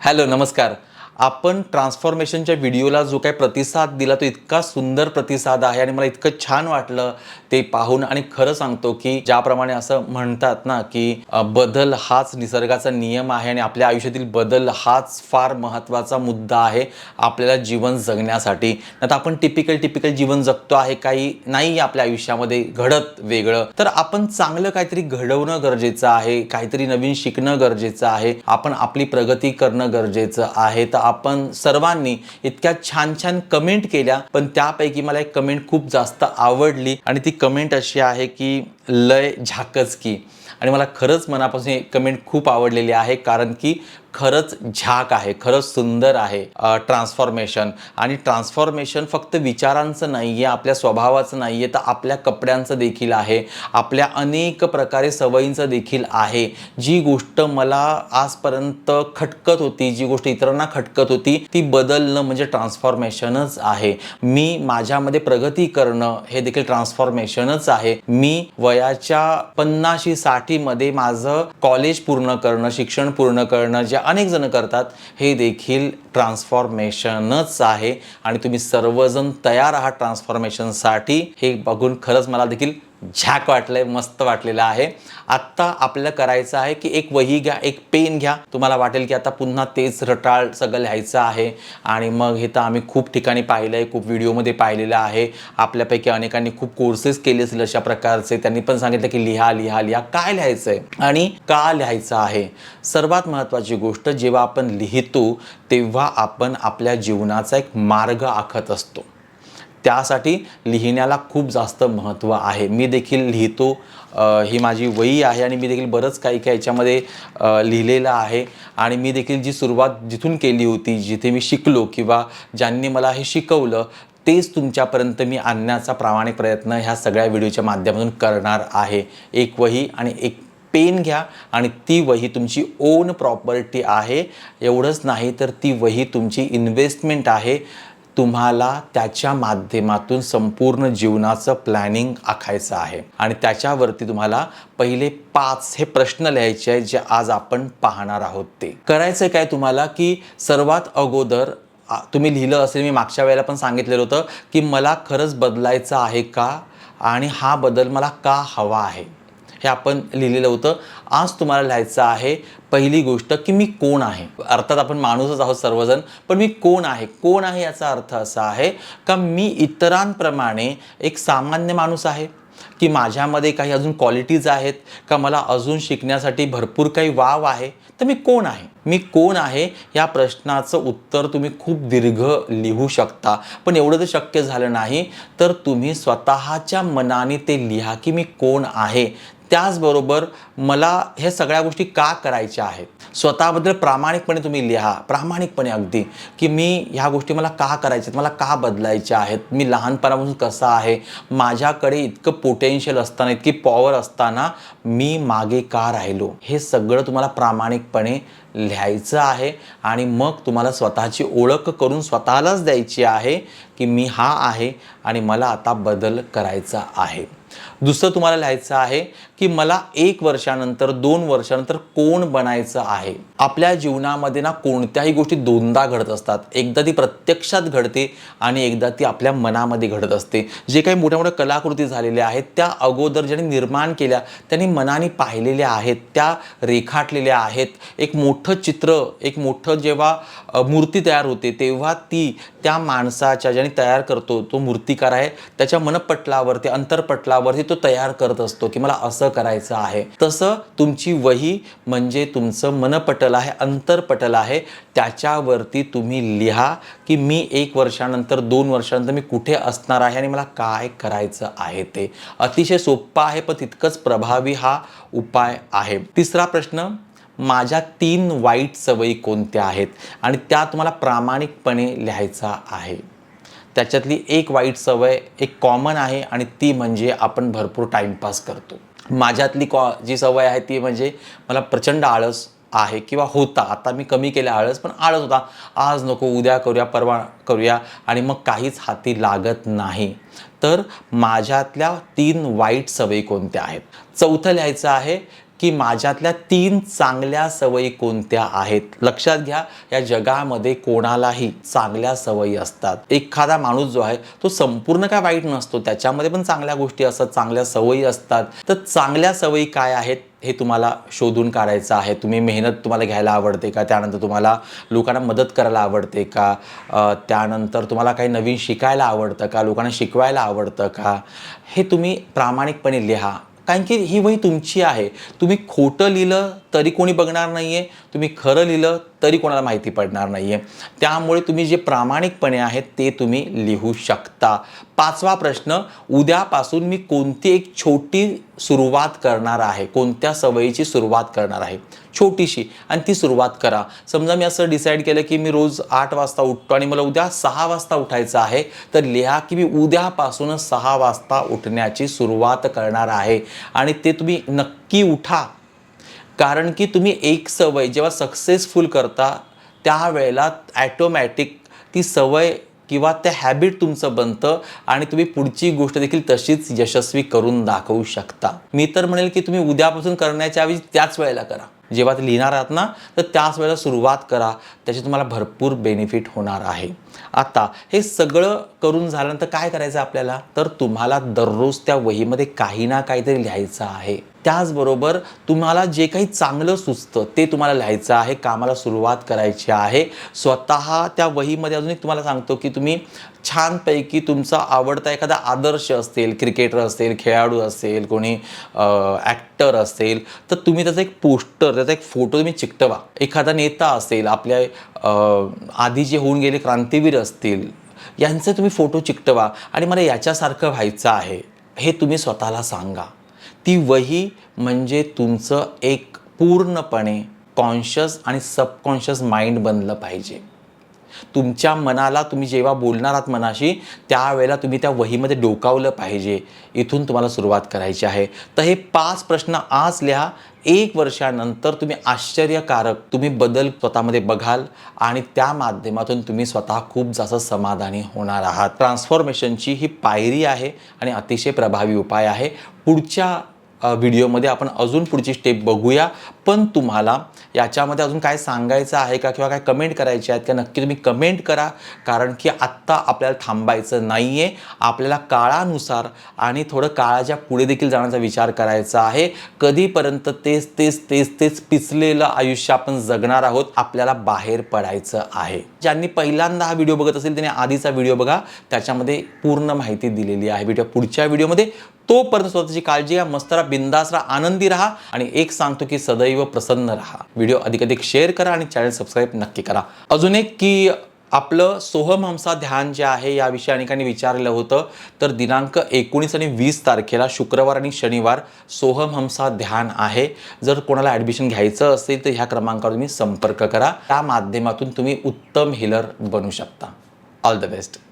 Hello नमस्कार. आपण ट्रान्सफॉर्मेशनच्या व्हिडिओला जो काही प्रतिसाद दिला तो इतका सुंदर प्रतिसाद आहे आणि मला इतकं छान वाटलं ते पाहून. आणि खरं सांगतो की ज्याप्रमाणे असं म्हणतात ना की बदल हाच निसर्गाचा नियम आहे आणि आपल्या आयुष्यातील बदल हाच फार महत्त्वाचा मुद्दा आहे आपल्याला जीवन जगण्यासाठी. आता आपण टिपिकल जीवन जगतो आहे, काही नाही आपल्या आयुष्यामध्ये घडत वेगळं, तर आपण चांगलं काहीतरी घडवणं गरजेचं आहे, काहीतरी नवीन शिकणं गरजेचं आहे, आपण आपली प्रगती करणं गरजेचं आहे. तर आपण सर्वांनी इतक्या छान छान कमेंट केल्या, पण त्यापैकी मला एक कमेंट खूप जास्त आवडली आणि ती कमेंट अशी आहे की लय झाकच की. आणि मला खरंच मनापासून ही कमेंट खूप आवडलेली आहे, कारण की खरंच झाक आहे, खरंच सुंदर आहे ट्रान्सफॉर्मेशन. आणि ट्रान्सफॉर्मेशन फक्त विचारांचं नाही आहे, आपल्या स्वभावाचं नाही आहे, तर आपल्या कपड्यांचं देखील आहे, आपल्या अनेक प्रकारे सवयींचं देखील आहे. जी गोष्ट मला आजपर्यंत खटकत होती, जी गोष्ट इतरांना खटकत होती, ती बदलणं म्हणजे ट्रान्सफॉर्मेशनच आहे. मी माझ्यामध्ये प्रगती करणं हे देखील ट्रान्सफॉर्मेशनच आहे. मी वयाच्या 50-60 मध्ये माझं कॉलेज पूर्ण करणं, शिक्षण पूर्ण करणं, जे अनेक जण करतात, हे देखील ट्रान्सफॉर्मेशनच आहे. आणि तुम्ही सर्वजण तयार आहात ट्रान्सफॉर्मेशनसाठी हे बघून खरंच मला देखील झॅक वाटलंय, मस्त वाटलेलं आहे. आत्ता आपल्याला करायचं आहे की एक वही घ्या, एक पेन घ्या. तुम्हाला वाटेल की आता पुन्हा तेच रटाळ सगळं लिहायचं आहे. आणि मग हे तर आम्ही खूप ठिकाणी पाहिलं आहे, खूप व्हिडिओमध्ये पाहिलेलं आहे. आपल्यापैकी अनेकांनी खूप कोर्सेस केले असतील अशा प्रकारचे. त्यांनी पण सांगितलं की लिहा लिहा लिहा. काय लिहायचं आहे आणि का लिहायचं आहे? सर्वात महत्त्वाची गोष्ट, जेव्हा आपण लिहितो तेव्हा आपण आपल्या जीवनाचा एक मार्ग आखत असतो. त्यासाठी लिहिण्याला खूप जास्त महत्त्व आहे. मी देखील लिहितो. ही माझी वही आहे आणि मी देखील बरंच काही काही याच्यामध्ये लिहिलेलं आहे. आणि मी देखील जी सुरुवात जिथून केली होती, जिथे मी शिकलो किंवा ज्यांनी मला हे शिकवलं, तेच तुमच्यापर्यंत मी आणण्याचा प्रामाणिक प्रयत्न ह्या सगळ्या व्हिडिओच्या माध्यमातून करणार आहे. एक वही आणि एक पेन घ्या आणि ती वही तुमची ओन प्रॉपर्टी आहे. एवढंच नाही तर ती वही तुमची इन्व्हेस्टमेंट आहे. तुम्हाला त्याच्या माध्यमातून संपूर्ण जीवनाचं प्लॅनिंग आखायचं आहे. आणि त्याच्यावरती तुम्हाला पहिले 5 हे प्रश्न लिहायचे आहेत, जे आज आपण पाहणार आहोत. ते करायचं काय तुम्हाला की सर्वात अगोदर तुम्ही लिहिलं असेल, मी मागच्या वेळेला पण सांगितलेलं होतं की मला खरंच बदलायचं आहे का आणि हा बदल मला का हवा आहे, हे आपण लिहिलेलं होतं. आज तुम्हाला लिहायचं आहे पहिली गोष्ट की मी कोण आहे. अर्थात आपण माणूसच आहोत सर्वजण, पण मी कोण आहे. कोण आहे याचा अर्थ असा आहे का मी इतरांप्रमाणे एक सामान्य माणूस आहे, की माझ्यामध्ये काही अजून क्वालिटीज आहेत, का मला अजून शिकण्यासाठी भरपूर काही वाव आहे. तर मी कोण आहे, मी कोण आहे या प्रश्नाचं उत्तर तुम्ही खूप दीर्घ लिहू शकता. पण एवढं जर शक्य झालं नाही तर तुम्ही स्वतःच्या मनाने ते लिहा की मी कोण आहे. त्याचबरोबर मला हे सगळ्या गोष्टी का करायच्या आहेत. स्वतःबद्दल प्रामाणिकपणे तुम्ही लिहा, प्रामाणिकपणे अगदी, की मी ह्या गोष्टी मला का करायच्या आहेत, मला का बदलायच्या आहेत, मी लहानपणापासून कसा आहे, माझ्याकडे इतकं पोटेन्शियल असताना, इतकी पॉवर असताना मी मागे का राहिलो. हे सगळं तुम्हाला प्रामाणिकपणे लिहायचं आहे. आणि मग तुम्हाला स्वतःची ओळख करून स्वतःलाच द्यायची आहे की मी हा आहे आणि मला आता बदल करायचा आहे. दुसरं तुम्हाला लिहायचं आहे की मला 1 वर्षानंतर 2 वर्षानंतर कोण बनायचं आहे. आपल्या जीवनामध्ये ना कोणत्याही गोष्टी दोनदा घडत असतात. एकदा ती प्रत्यक्षात घडते आणि एकदा ती आपल्या मनामध्ये घडत असते. जे काही मोठ्या मोठ्या कलाकृती झालेल्या आहेत त्या अगोदर ज्यांनी निर्माण केल्या त्यांनी मनाने पाहिलेल्या आहेत, त्या रेखाटलेल्या आहेत. एक मोठं चित्र, एक मोठं जेव्हा मूर्ती तयार होते तेव्हा ती त्या माणसाच्या, ज्याने तयार करतो तो मूर्तिकार आहे, त्याच्या मनपटलावरती, अंतरपटलावरती तो तयार करत असतो की मला असं करायचं आहे. तसं तुमची वही म्हणजे तुमचं मनपटल आहे, अंतरपटल आहे. त्याच्यावरती तुम्ही लिहा की मी 1 वर्षानंतर 2 वर्षानंतर मी कुठे असणार आहे आणि मला काय करायचं आहे. ते अतिशय सोपं आहे पण तितकंच प्रभावी हा उपाय आहे. तिसरा प्रश्न, माझ्या 3 वाईट सवयी कोणत्या आहेत आणि त्या तुम्हाला प्रामाणिकपणे लिहायचा आहे. त्याच्यातली एक वाईट सवय एक कॉमन आहे आणि ती म्हणजे आपण भरपूर टाईमपास करतो. माझ्यातली जी सवय आहे ती म्हणजे मला प्रचंड आळस आहे किंवा होता. आता मी कमी केला आळस, पण आळस होता. आज नको, उद्या करूया, परवा करूया आणि मग काहीच हाती लागत नाही. तर माझ्यातल्या 3 वाईट सवयी कोणत्या आहेत. चौथं लिहायचं आहे की माझ्यातल्या 3 चांगल्या सवयी कोणत्या आहेत. लक्षात घ्या, या जगामध्ये कोणालाही चांगल्या सवयी असतात. एखादा माणूस जो आहे तो संपूर्ण काय वाईट नसतो, त्याच्यामध्ये पण चांगल्या गोष्टी असतात, चांगल्या सवयी असतात. तर चांगल्या सवयी काय आहेत हे तुम्हाला शोधून काढायचं आहे. मेहनत तुम्हाला घ्यायला आवडते का? त्यानंतर तुम्हाला लोकांना मदत करायला आवडते का? त्यानंतर तुम्हाला काही नवीन शिकायला आवडतं का? लोकांना शिकवायला आवडतं का? हे तुम्ही प्रामाणिकपणे लिहा, कारण की ही वही तुमची आहे. तुम्ही खोटं लिहिलं तरी कोणी बघणार नाही आहे, तुम्ही खरं लिहिलं तरी कोणाला माहिती पडणार नाही आहे. त्यामुळे तुम्ही जे प्रामाणिकपणे आहे ते तुम्ही लिहू शकता. 5वा प्रश्न, उद्यापासून मी कोणती एक छोटी सुरुवात करणार आहे, कोणत्या सवयीची सुरुवात करणार आहे, छोटीशी, आणि ती सुरुवात करा. समजा मी असं डिसाईड केलं की मी रोज 8 वाजता उठतो आणि मला उद्या 6 वाजता उठायचं आहे, तर लिहा की मी उद्यापासूनच 6 वाजता उठण्याची सुरुवात करणार आहे. आणि ते तुम्ही नक्की उठा, कारण की तुम्ही एक सवय जेव्हा सक्सेसफुल करता त्यावेळेला ॲटोमॅटिक ती सवय किंवा ते हॅबिट तुमचं बनतं आणि तुम्ही पुढची गोष्ट देखील तशीच यशस्वी करून दाखवू शकता. मी तर म्हणेल की तुम्ही उद्यापासून करण्याच्या ऐवजी त्याच वेळेला करा. जेव्हा ते लिहिणार आहात ना, तर त्याच वेळेला सुरुवात करा, त्याची तुम्हाला भरपूर बेनिफिट होणार आहे. आता हे सगळं करून झाल्यानंतर काय करायचं आपल्याला, तर तुम्हाला दररोज त्या वहीमध्ये काही ना काहीतरी लिहायचं आहे. त्याचबरोबर तुम्हाला जे काही चांगलं सुचतं ते तुम्हाला लिहायचं आहे, कामाला सुरुवात करायची आहे. स्वतः त्या वहीमध्ये अजून एक तुम्हाला सांगतो की तुम्ही छानपैकी तुमचा आवडता एखादा आदर्श असेल, क्रिकेटर असेल, खेळाडू असेल, कोणी ॲक्टर असेल, तर तुम्ही त्याचा एक पोस्टर, त्याचा एक फोटो तुम्ही चिकटवा. एखादा नेता असेल, आपल्या आधी जे होऊन गेले क्रांतीवीर असतील, यांचे तुम्ही फोटो चिकटवा आणि मला याच्यासारखं व्हायचं आहे हे तुम्ही स्वतःला सांगा. ती वही म्हणजे तुमचं एक पूर्णपणे कॉन्शियस आणि सबकॉन्शियस माइंड बनलं पाहिजे. तुमच्या मनाला तुम्ही जेव्हा बोलणार आहात मनाशी, त्यावेळेला तुम्ही त्या वहीमध्ये डोकावलं पाहिजे. इथून तुम्हाला सुरुवात करायची आहे. तर हे 5 प्रश्न आज लिहा. 1 वर्षानंतर तुम्ही आश्चर्यकारक तुम्ही बदल स्वतःमध्ये बघाल आणि त्या माध्यमातून तुम्ही स्वतः खूप जास्त समाधानी होणार आहात. ट्रान्सफॉर्मेशनची ही पायरी आहे आणि अतिशय प्रभावी उपाय आहे. पुढच्या व्हिडिओमध्ये आपण अजून पुढची स्टेप बघूया. पण तुम्हाला याच्यामध्ये अजून काय सांगायचं आहे का किंवा काय कमेंट करायचे आहेत का, नक्की तुम्ही कमेंट करा. कारण की आत्ता आपल्याला थांबायचं नाही आहे. आपल्याला काळानुसार आणि थोडं काळाच्या पुढे देखील जाण्याचा विचार करायचा आहे. कधीपर्यंत तेच तेच तेच तेच पिचलेलं आयुष्य आपण जगणार आहोत, आपल्याला बाहेर पडायचं आहे. ज्यांनी पहिल्यांदा हा व्हिडिओ बघत असेल त्यांनी आधीचा व्हिडिओ बघा, त्याच्यामध्ये पूर्ण माहिती दिलेली आहे. व्हिडिओ पुढच्या व्हिडिओमध्ये. तोपर्यंत स्वतःची काळजी घ्या, मस्त राहा, बिंदास राहा, आनंदी राहा आणि एक सांगतो की सदैव प्रसन्न राहा. व्हिडिओ अधिकाधिक शेअर करा आणि चॅनल सबस्क्राईब नक्की करा. अजून एक की आपलं सोहम हमसा ध्यान जे आहे याविषयी अनेकांनी विचारलं होतं, तर दिनांक 19 आणि 20 तारखेला शुक्रवार आणि शनिवार सोहम हमसा ध्यान आहे. जर कोणाला ॲडमिशन घ्यायचं असेल तर ह्या क्रमांकावर तुम्ही संपर्क करा. त्या माध्यमातून तुम्ही उत्तम हिलर बनू शकता. All the best.